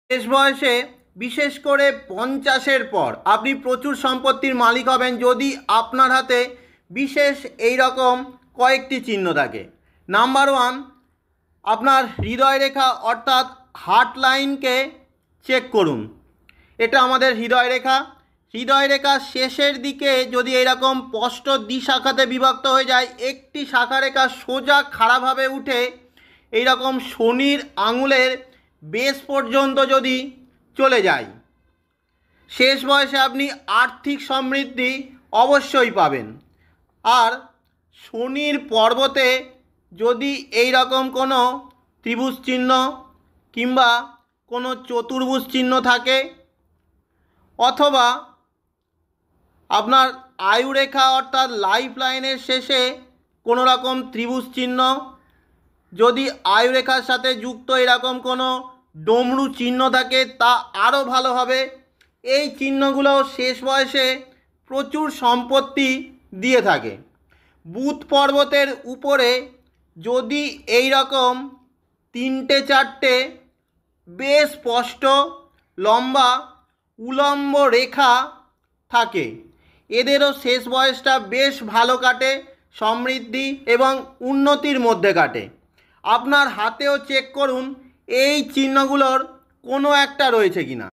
শেষ বয়সে বিশেষ করে 50-এর পর আপনি প্রচুর সম্পত্তির মালিক হবেন যদি আপনার হাতে বিশেষ এই রকম কয়েকটি চিহ্ন থাকে। নাম্বার 1, আপনার হৃদয় রেখা অর্থাৎ হার্ট লাইনকে চেক করুন। এটা আমাদের হৃদয় রেখা। হৃদয় রেখার শেষের দিকে যদি এইরকম স্পষ্ট দ্বিশাখাতে বিভক্ত হয়ে যায়, একটি শাখা রেখা সোজা খাড়াভাবে উঠে এইরকম শনির আঙুলের বেস পর্যন্ত যদি চলে যায়, শেষ বয়সে আপনি আর্থিক সমৃদ্ধি অবশ্যই পাবেন। আর শনির পর্বতে যদি এই রকম কোনো ত্রিভুজ চিহ্ন কিংবা কোনো চতুর্ভুজ চিহ্ন থাকে, অথবা আপনার আয়ুরেখা অর্থাৎ লাইফ লাইনের শেষে কোনো রকম ত্রিভুজ চিহ্ন, যদি আয়ুরেখার সাথে যুক্ত এরকম কোনো ডমরু চিহ্ন থাকে, তা আরও ভালো হবে। এই চিহ্নগুলো শেষ বয়সে প্রচুর সম্পত্তি দিয়ে থাকে। বুধ পর্বতের উপরে যদি এই রকম 3-4টে বেশ স্পষ্ট লম্বা উলম্ব রেখা থাকে, এদেরও শেষ বয়সটা বেশ ভালো কাটে, সমৃদ্ধি এবং উন্নতির মধ্যে কাটে। আপনার হাতেও চেক করুন এই চিহ্নগুলোর কোনো একটা রয়েছে কিনা।